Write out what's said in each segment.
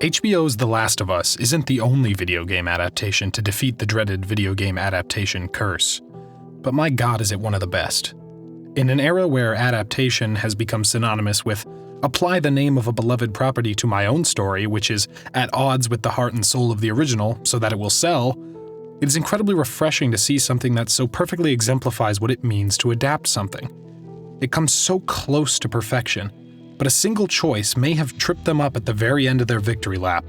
HBO's The Last of Us isn't the only video game adaptation to defeat the dreaded video game adaptation curse. But my God, is it one of the best. In an era where adaptation has become synonymous with apply the name of a beloved property to my own story, which is at odds with the heart and soul of the original so that it will sell, it is incredibly refreshing to see something that so perfectly exemplifies what it means to adapt something. It comes so close to perfection, but a single choice may have tripped them up at the very end of their victory lap.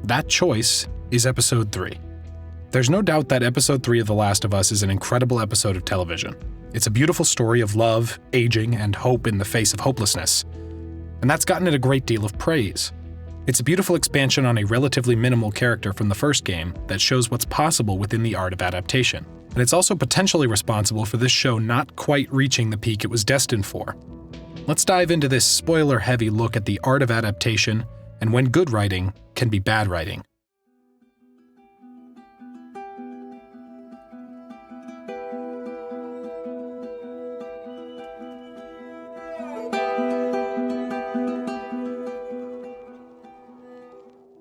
That choice is Episode 3. There's no doubt that Episode 3 of The Last of Us is an incredible episode of television. It's a beautiful story of love, aging, and hope in the face of hopelessness. And that's gotten it a great deal of praise. It's a beautiful expansion on a relatively minimal character from the first game that shows what's possible within the art of adaptation. And it's also potentially responsible for this show not quite reaching the peak it was destined for. Let's dive into this spoiler-heavy look at the art of adaptation and when good writing can be bad writing.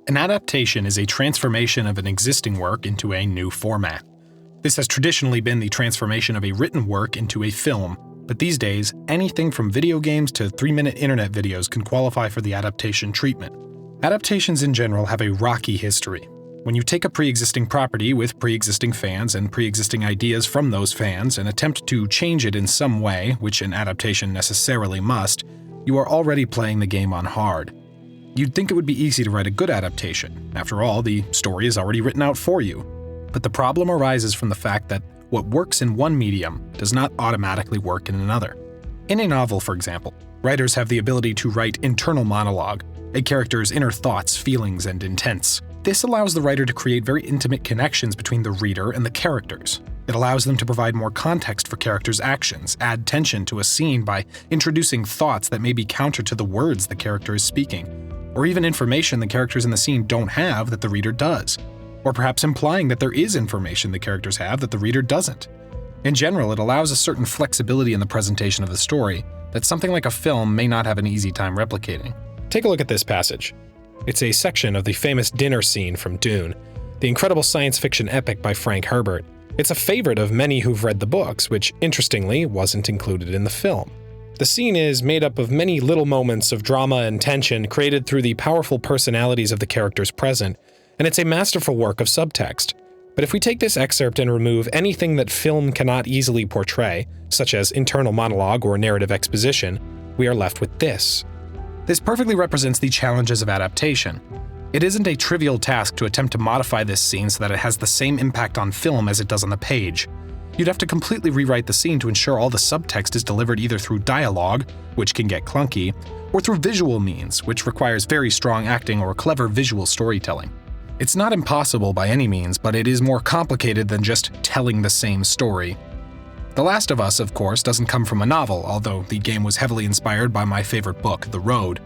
An adaptation is a transformation of an existing work into a new format. This has traditionally been the transformation of a written work into a film, but these days, anything from video games to 3-minute internet videos can qualify for the adaptation treatment. Adaptations in general have a rocky history. When you take a pre-existing property with pre-existing fans and pre-existing ideas from those fans and attempt to change it in some way, which an adaptation necessarily must, you are already playing the game on hard. You'd think it would be easy to write a good adaptation. After all, the story is already written out for you. But the problem arises from the fact that what works in one medium does not automatically work in another. In a novel, for example, writers have the ability to write internal monologue, a character's inner thoughts, feelings, and intents. This allows the writer to create very intimate connections between the reader and the characters. It allows them to provide more context for characters' actions, add tension to a scene by introducing thoughts that may be counter to the words the character is speaking, or even information the characters in the scene don't have that the reader does, or perhaps implying that there is information the characters have that the reader doesn't. In general, it allows a certain flexibility in the presentation of the story that something like a film may not have an easy time replicating. Take a look at this passage. It's a section of the famous dinner scene from Dune, the incredible science fiction epic by Frank Herbert. It's a favorite of many who've read the books, which, interestingly, wasn't included in the film. The scene is made up of many little moments of drama and tension created through the powerful personalities of the characters present, and it's a masterful work of subtext. But if we take this excerpt and remove anything that film cannot easily portray, such as internal monologue or narrative exposition, we are left with this. This perfectly represents the challenges of adaptation. It isn't a trivial task to attempt to modify this scene so that it has the same impact on film as it does on the page. You'd have to completely rewrite the scene to ensure all the subtext is delivered either through dialogue, which can get clunky, or through visual means, which requires very strong acting or clever visual storytelling. It's not impossible by any means, but it is more complicated than just telling the same story. The Last of Us, of course, doesn't come from a novel, although the game was heavily inspired by my favorite book, The Road.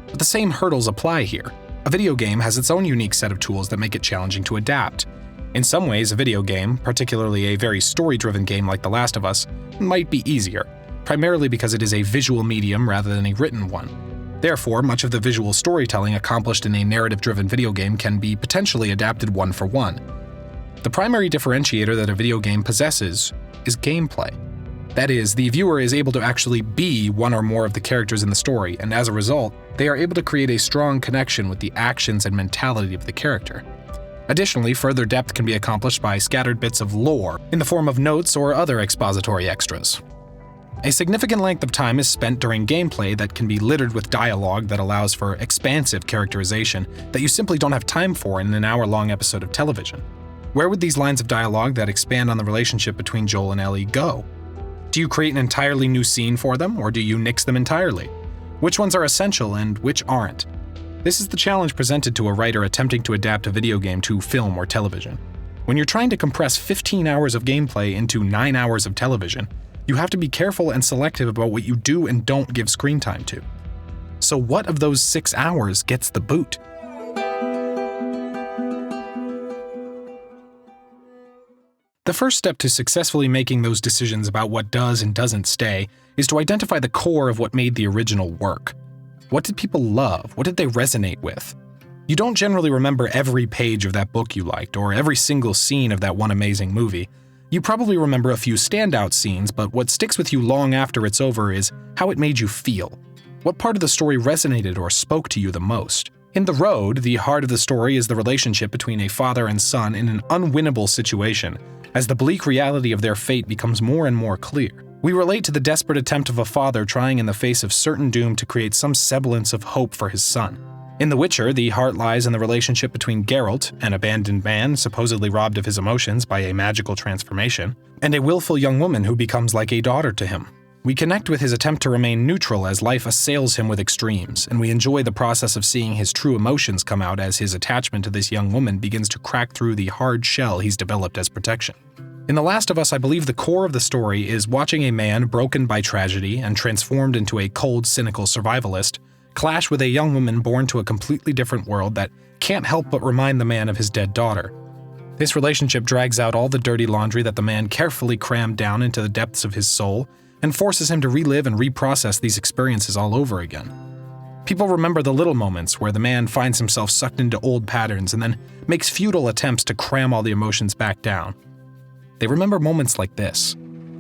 But the same hurdles apply here. A video game has its own unique set of tools that make it challenging to adapt. In some ways, a video game, particularly a very story-driven game like The Last of Us, might be easier, primarily because it is a visual medium rather than a written one. Therefore, much of the visual storytelling accomplished in a narrative-driven video game can be potentially adapted one for one. The primary differentiator that a video game possesses is gameplay. That is, the viewer is able to actually be one or more of the characters in the story, and as a result, they are able to create a strong connection with the actions and mentality of the character. Additionally, further depth can be accomplished by scattered bits of lore in the form of notes or other expository extras. A significant length of time is spent during gameplay that can be littered with dialogue that allows for expansive characterization that you simply don't have time for in an hour-long episode of television. Where would these lines of dialogue that expand on the relationship between Joel and Ellie go? Do you create an entirely new scene for them, or do you nix them entirely? Which ones are essential and which aren't? This is the challenge presented to a writer attempting to adapt a video game to film or television. When you're trying to compress 15 hours of gameplay into 9 hours of television, you have to be careful and selective about what you do and don't give screen time to. So what of those 6 hours gets the boot? The first step to successfully making those decisions about what does and doesn't stay is to identify the core of what made the original work. What did people love? What did they resonate with? You don't generally remember every page of that book you liked, or every single scene of that one amazing movie. You probably remember a few standout scenes, but what sticks with you long after it's over is how it made you feel. What part of the story resonated or spoke to you the most? In The Road, the heart of the story is the relationship between a father and son in an unwinnable situation, as the bleak reality of their fate becomes more and more clear. We relate to the desperate attempt of a father trying in the face of certain doom to create some semblance of hope for his son. In The Witcher, the heart lies in the relationship between Geralt, an abandoned man supposedly robbed of his emotions by a magical transformation, and a willful young woman who becomes like a daughter to him. We connect with his attempt to remain neutral as life assails him with extremes, and we enjoy the process of seeing his true emotions come out as his attachment to this young woman begins to crack through the hard shell he's developed as protection. In The Last of Us, I believe the core of the story is watching a man broken by tragedy and transformed into a cold, cynical survivalist clash with a young woman born to a completely different world that can't help but remind the man of his dead daughter. This relationship drags out all the dirty laundry that the man carefully crammed down into the depths of his soul and forces him to relive and reprocess these experiences all over again. People remember the little moments where the man finds himself sucked into old patterns and then makes futile attempts to cram all the emotions back down. They remember moments like this.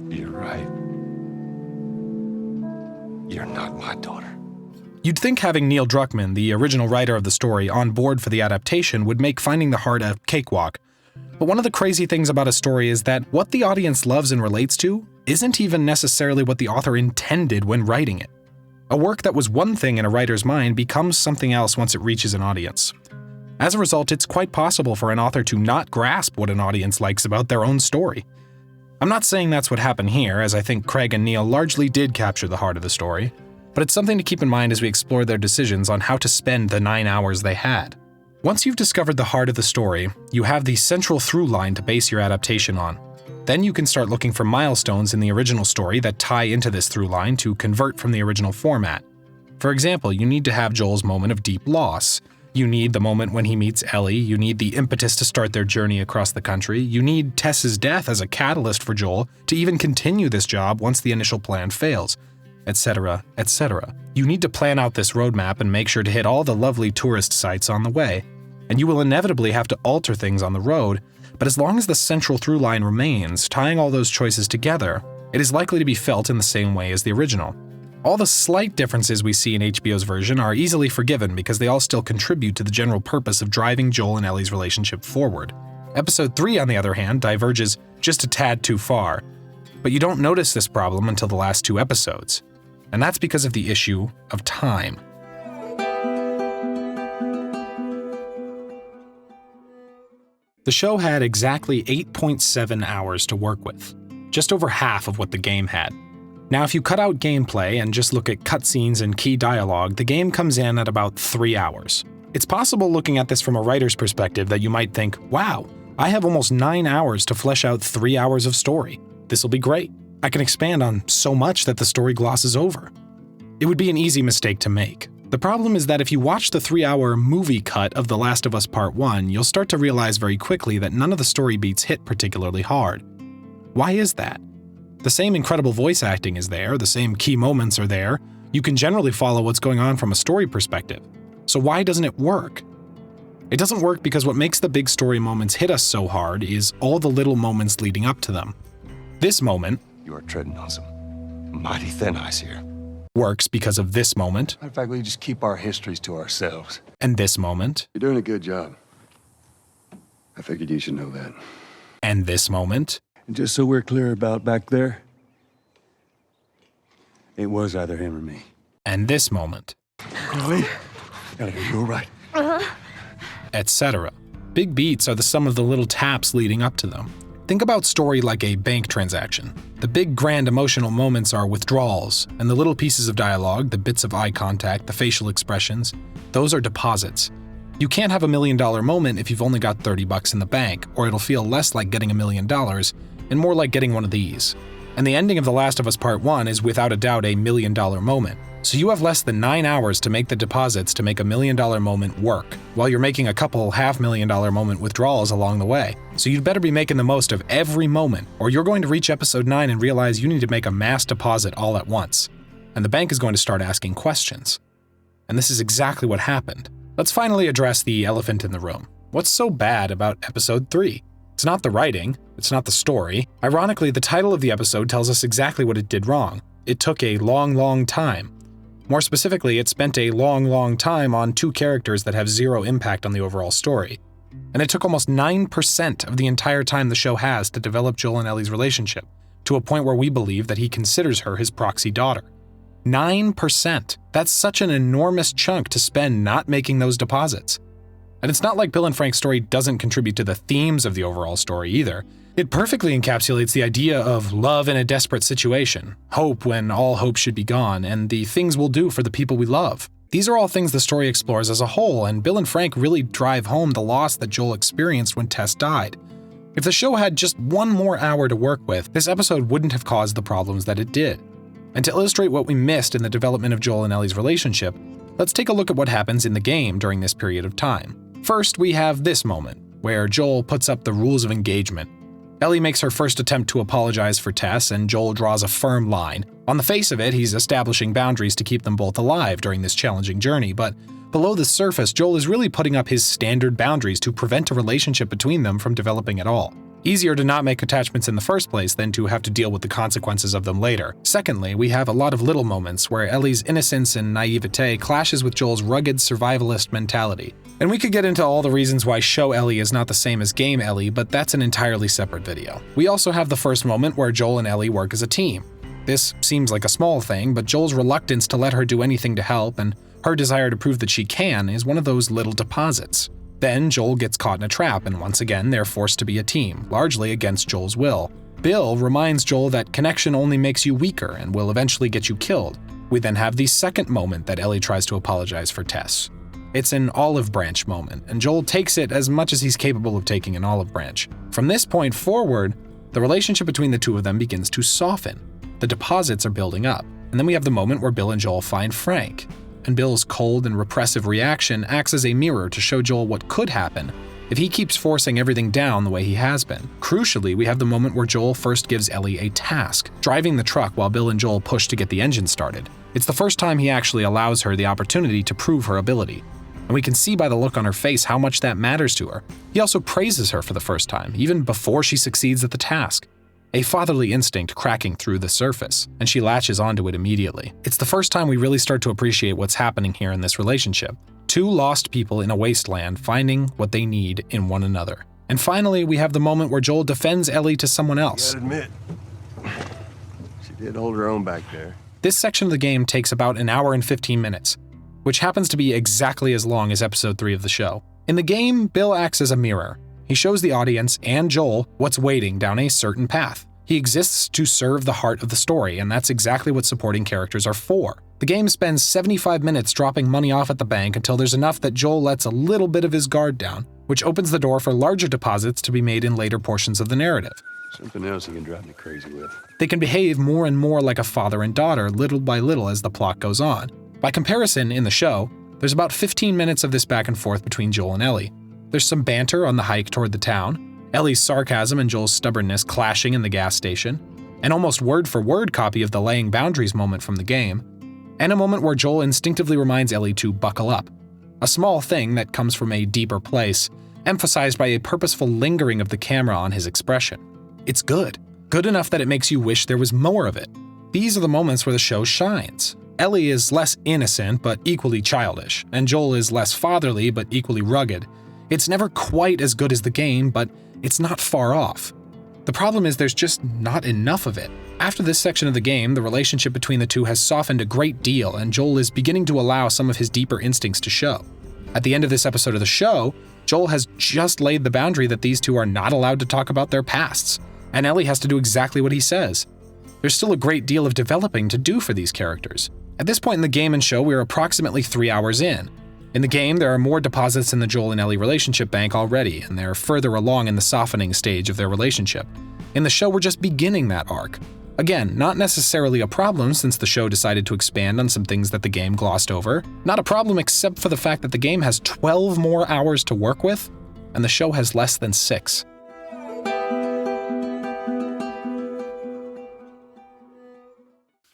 You're right. You're not my daughter. You'd think having Neil Druckmann, the original writer of the story, on board for the adaptation would make finding the heart a cakewalk. But one of the crazy things about a story is that what the audience loves and relates to isn't even necessarily what the author intended when writing it. A work that was one thing in a writer's mind becomes something else once it reaches an audience. As a result, it's quite possible for an author to not grasp what an audience likes about their own story. I'm not saying that's what happened here, as I think Craig and Neil largely did capture the heart of the story, but it's something to keep in mind as we explore their decisions on how to spend the 9 hours they had. Once you've discovered the heart of the story, you have the central through line to base your adaptation on. Then you can start looking for milestones in the original story that tie into this through line to convert from the original format. For example, you need to have Joel's moment of deep loss. You need the moment when he meets Ellie, you need the impetus to start their journey across the country, you need Tess's death as a catalyst for Joel to even continue this job once the initial plan fails, etc., etc. You need to plan out this roadmap and make sure to hit all the lovely tourist sites on the way, and you will inevitably have to alter things on the road, but as long as the central through line remains, tying all those choices together, it is likely to be felt in the same way as the original. All the slight differences we see in HBO's version are easily forgiven because they all still contribute to the general purpose of driving Joel and Ellie's relationship forward. Episode 3, on the other hand, diverges just a tad too far, but you don't notice this problem until the last 2 episodes, and that's because of the issue of time. The show had exactly 8.7 hours to work with, just over half of what the game had. Now, if you cut out gameplay and just look at cutscenes and key dialogue, the game comes in at about 3 hours. It's possible looking at this from a writer's perspective that you might think, wow, I have almost 9 hours to flesh out 3 hours of story. This'll be great. I can expand on so much that the story glosses over. It would be an easy mistake to make. The problem is that if you watch the 3-hour movie cut of The Last of Us Part 1, you'll start to realize very quickly that none of the story beats hit particularly hard. Why is that? The same incredible voice acting is there, the same key moments are there, you can generally follow what's going on from a story perspective. So why doesn't it work? It doesn't work because what makes the big story moments hit us so hard is all the little moments leading up to them. This moment, You are treading on some mighty thin ice here. works because of this moment, Matter of fact, we just keep our histories to ourselves. and this moment, You're doing a good job. I figured you should know that. and this moment, And just so we're clear about back there, it was either him or me. and this moment, Ellie? Ellie, are you all right? etc. Big beats are the sum of the little taps leading up to them. Think about story like a bank transaction. The big grand emotional moments are withdrawals, and the little pieces of dialogue, the bits of eye contact, the facial expressions, those are deposits. You can't have $1 million moment if you've only got $30 in the bank, or it'll feel less like getting $1 million and more like getting one of these. And the ending of The Last of Us Part 1 is without a doubt a $1 million moment. So you have less than 9 hours to make the deposits to make $1 million moment work, while you're making a couple $500,000 moment withdrawals along the way. So you'd better be making the most of every moment, or you're going to reach episode 9 and realize you need to make a mass deposit all at once. And the bank is going to start asking questions. And this is exactly what happened. Let's finally address the elephant in the room. What's so bad about episode 3? It's not the writing, it's not the story. Ironically, the title of the episode tells us exactly what it did wrong. It took a long time. More specifically, it spent a long time on two characters that have zero impact on the overall story. And it took almost 9% of the entire time the show has to develop Joel and Ellie's relationship, to a point where we believe that he considers her his proxy daughter. 9%. That's such an enormous chunk to spend not making those deposits. And it's not like Bill and Frank's story doesn't contribute to the themes of the overall story either. It perfectly encapsulates the idea of love in a desperate situation, hope when all hope should be gone, and the things we'll do for the people we love. These are all things the story explores as a whole, and Bill and Frank really drive home the loss that Joel experienced when Tess died. If the show had just one more hour to work with, this episode wouldn't have caused the problems that it did. And to illustrate what we missed in the development of Joel and Ellie's relationship, let's take a look at what happens in the game during this period of time. First, we have this moment, where Joel puts up the rules of engagement. Ellie makes her first attempt to apologize for Tess, and Joel draws a firm line. On the face of it, he's establishing boundaries to keep them both alive during this challenging journey, but below the surface, Joel is really putting up his standard boundaries to prevent a relationship between them from developing at all. Easier to not make attachments in the first place than to have to deal with the consequences of them later. Secondly, we have a lot of little moments where Ellie's innocence and naivete clashes with Joel's rugged survivalist mentality. And we could get into all the reasons why show Ellie is not the same as game Ellie, but that's an entirely separate video. We also have the first moment where Joel and Ellie work as a team. This seems like a small thing, but Joel's reluctance to let her do anything to help and her desire to prove that she can is one of those little deposits. Then Joel gets caught in a trap, and once again they're forced to be a team, largely against Joel's will. Bill reminds Joel that connection only makes you weaker and will eventually get you killed. We then have the second moment that Ellie tries to apologize for Tess. It's an olive branch moment, and Joel takes it as much as he's capable of taking an olive branch. From this point forward, the relationship between the two of them begins to soften. The deposits are building up, and then we have the moment where Bill and Joel find Frank. And Bill's cold and repressive reaction acts as a mirror to show Joel what could happen if he keeps forcing everything down the way he has been. Crucially, we have the moment where Joel first gives Ellie a task, driving the truck while Bill and Joel push to get the engine started. It's the first time he actually allows her the opportunity to prove her ability, and we can see by the look on her face how much that matters to her. He also praises her for the first time, even before she succeeds at the task. A fatherly instinct cracking through the surface, and she latches onto it immediately. It's the first time we really start to appreciate what's happening here in this relationship. Two lost people in a wasteland finding what they need in one another. And finally, we have the moment where Joel defends Ellie to someone else. Gotta admit, she did hold her own back there. This section of the game takes about an hour and 15 minutes, which happens to be exactly as long as episode 3 of the show. In the game, Bill acts as a mirror. He shows the audience and Joel what's waiting down a certain path. He exists to serve the heart of the story, and that's exactly what supporting characters are for. The game spends 75 minutes dropping money off at the bank until there's enough that Joel lets a little bit of his guard down, which opens the door for larger deposits to be made in later portions of the narrative. Something else he can drive me crazy with. They can behave more and more like a father and daughter little by little as the plot goes on. By comparison, in the show, there's about 15 minutes of this back and forth between Joel and Ellie. There's some banter on the hike toward the town, Ellie's sarcasm and Joel's stubbornness clashing in the gas station, an almost word-for-word copy of the laying boundaries moment from the game, and a moment where Joel instinctively reminds Ellie to buckle up. A small thing that comes from a deeper place, emphasized by a purposeful lingering of the camera on his expression. It's good. Good enough that it makes you wish there was more of it. These are the moments where the show shines. Ellie is less innocent but equally childish, and Joel is less fatherly but equally rugged. It's never quite as good as the game, but it's not far off. The problem is there's just not enough of it. After this section of the game, the relationship between the two has softened a great deal, and Joel is beginning to allow some of his deeper instincts to show. At the end of this episode of the show, Joel has just laid the boundary that these two are not allowed to talk about their pasts, and Ellie has to do exactly what he says. There's still a great deal of developing to do for these characters. At this point in the game and show, we are approximately 3 hours in. In the game, there are more deposits in the Joel and Ellie relationship bank already, and they're further along in the softening stage of their relationship. In the show, we're just beginning that arc. Again, not necessarily a problem since the show decided to expand on some things that the game glossed over. Not a problem except for the fact that the game has 12 more hours to work with, and the show has less than 6.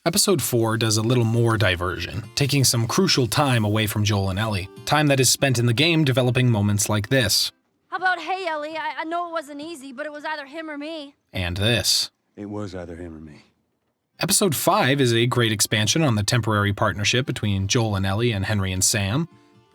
Episode 4 does a little more diversion, taking some crucial time away from Joel and Ellie, time that is spent in the game developing moments like this. How about, hey, Ellie, I know it wasn't easy, but it was either him or me. And this. It was either him or me. Episode 5 is a great expansion on the temporary partnership between Joel and Ellie and Henry and Sam.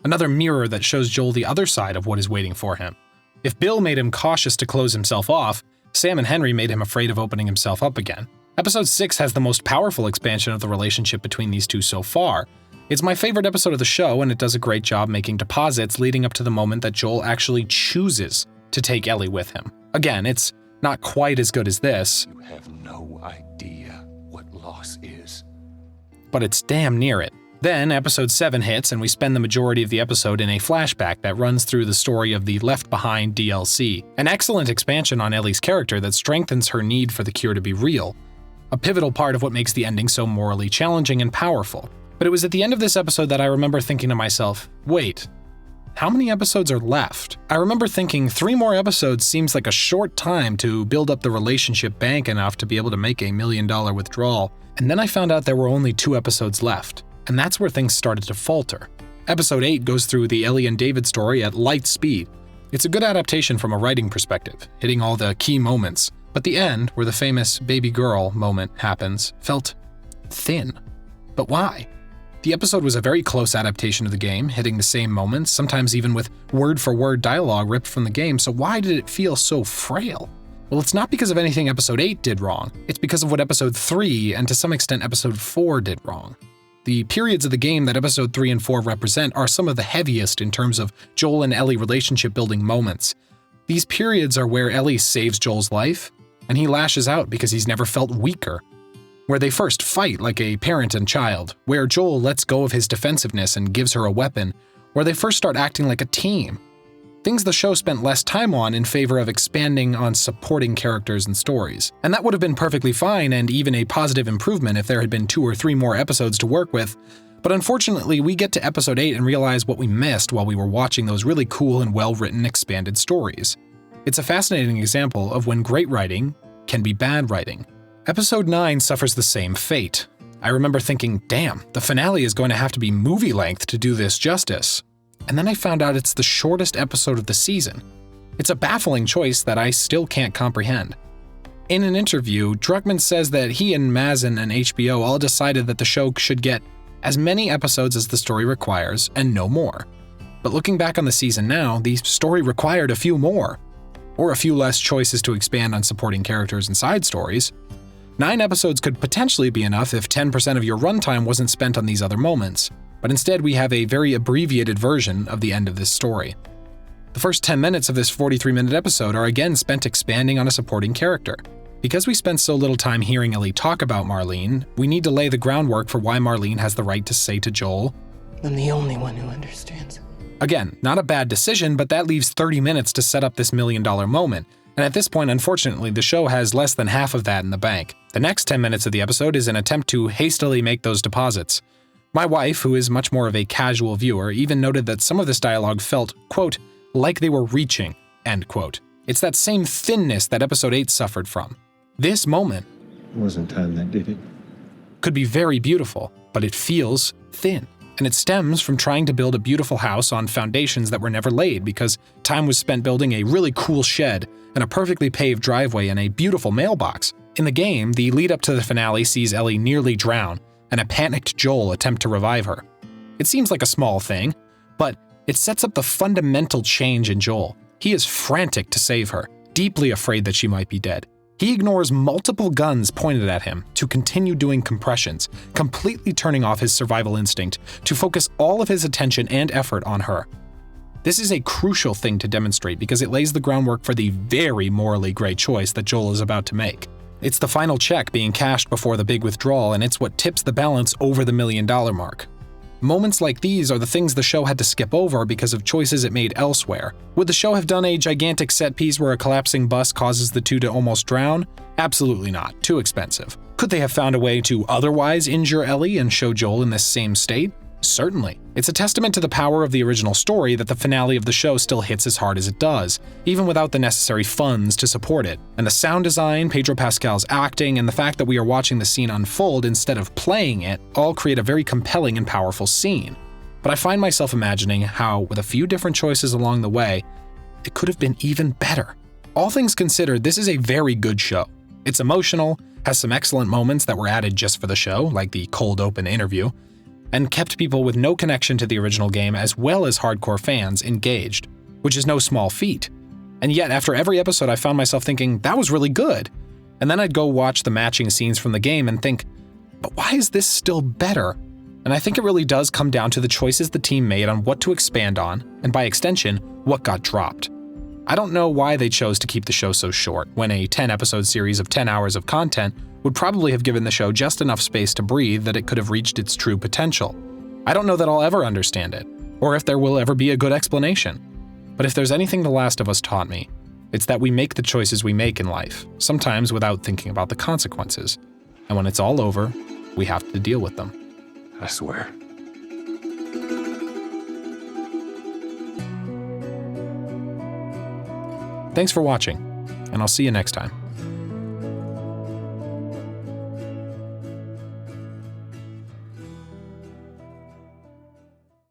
Another mirror that shows Joel the other side of what is waiting for him. If Bill made him cautious to close himself off, Sam and Henry made him afraid of opening himself up again. Episode 6 has the most powerful expansion of the relationship between these two so far. It's my favorite episode of the show, and it does a great job making deposits leading up to the moment that Joel actually chooses to take Ellie with him. Again, it's not quite as good as this. You have no idea what loss is. But it's damn near it. Then episode 7 hits, and we spend the majority of the episode in a flashback that runs through the story of the Left Behind DLC, an excellent expansion on Ellie's character that strengthens her need for the cure to be real, a pivotal part of what makes the ending so morally challenging and powerful. But it was at the end of this episode that I remember thinking to myself, wait, how many episodes are left? I remember thinking 3 more episodes seems like a short time to build up the relationship bank enough to be able to make $1 million withdrawal, and then I found out there were only 2 episodes left. And that's where things started to falter. Episode 8 goes through the Ellie and David story at light speed. It's a good adaptation from a writing perspective, hitting all the key moments, but the end, where the famous baby girl moment happens, felt thin. But why? The episode was a very close adaptation of the game, hitting the same moments, sometimes even with word-for-word dialogue ripped from the game, so why did it feel so frail? Well, it's not because of anything Episode 8 did wrong, it's because of what Episode 3 and to some extent Episode 4 did wrong. The periods of the game that Episode 3 and 4 represent are some of the heaviest in terms of Joel and Ellie relationship building moments. These periods are where Ellie saves Joel's life, and he lashes out because he's never felt weaker. Where they first fight like a parent and child, where Joel lets go of his defensiveness and gives her a weapon, where they first start acting like a team. Things the show spent less time on in favor of expanding on supporting characters and stories. And that would have been perfectly fine and even a positive improvement if there had been 2 or 3 more episodes to work with. But unfortunately, we get to Episode 8 and realize what we missed while we were watching those really cool and well-written expanded stories. It's a fascinating example of when great writing can be bad writing. Episode 9 suffers the same fate. I remember thinking, damn, the finale is going to have to be movie length to do this justice. And then I found out it's the shortest episode of the season. It's a baffling choice that I still can't comprehend. In an interview, Druckmann says that he and Mazin and HBO all decided that the show should get as many episodes as the story requires and no more. But looking back on the season now, the story required a few more, or a few less choices to expand on supporting characters and side stories. 9 episodes could potentially be enough if 10% of your runtime wasn't spent on these other moments. But instead we have a very abbreviated version of the end of this story. The first 10 minutes of this 43-minute episode are again spent expanding on a supporting character. Because we spent so little time hearing Ellie talk about Marlene, we need to lay the groundwork for why Marlene has the right to say to Joel, "I'm the only one who understands." Again, not a bad decision, but that leaves 30 minutes to set up this $1 million moment. And at this point, unfortunately, the show has less than half of that in the bank. The next 10 minutes of the episode is an attempt to hastily make those deposits. My wife, who is much more of a casual viewer, even noted that some of this dialogue felt, quote, like they were reaching, end quote. It's that same thinness that Episode 8 suffered from. This moment It wasn't time that did it. could be very beautiful, but it feels thin. And it stems from trying to build a beautiful house on foundations that were never laid because time was spent building a really cool shed and a perfectly paved driveway and a beautiful mailbox. In the game, the lead up to the finale sees Ellie nearly drown, and a panicked Joel attempt to revive her. It seems like a small thing, but it sets up the fundamental change in Joel. He is frantic to save her, deeply afraid that she might be dead. He ignores multiple guns pointed at him to continue doing compressions, completely turning off his survival instinct to focus all of his attention and effort on her. This is a crucial thing to demonstrate because it lays the groundwork for the very morally great choice that Joel is about to make. It's the final check being cashed before the big withdrawal, and it's what tips the balance over the $1 million mark. Moments like these are the things the show had to skip over because of choices it made elsewhere. Would the show have done a gigantic set piece where a collapsing bus causes the two to almost drown? Absolutely not. Too expensive. Could they have found a way to otherwise injure Ellie and show Joel in this same state? Certainly. It's a testament to the power of the original story that the finale of the show still hits as hard as it does, even without the necessary funds to support it. And the sound design, Pedro Pascal's acting, and the fact that we are watching the scene unfold instead of playing it all create a very compelling and powerful scene. But I find myself imagining how, with a few different choices along the way, it could have been even better. All things considered, this is a very good show. It's emotional, has some excellent moments that were added just for the show, like the cold open interview, and kept people with no connection to the original game as well as hardcore fans engaged, which is no small feat. And yet, after every episode, I found myself thinking, that was really good. And then I'd go watch the matching scenes from the game and think, but why is this still better? And I think it really does come down to the choices the team made on what to expand on, and by extension, what got dropped. I don't know why they chose to keep the show so short, when a 10-episode series of 10 hours of content would probably have given the show just enough space to breathe that it could have reached its true potential. I don't know that I'll ever understand it, or if there will ever be a good explanation. But if there's anything The Last of Us taught me, it's that we make the choices we make in life, sometimes without thinking about the consequences. And when it's all over, we have to deal with them. I swear. Thanks for watching, and I'll see you next time.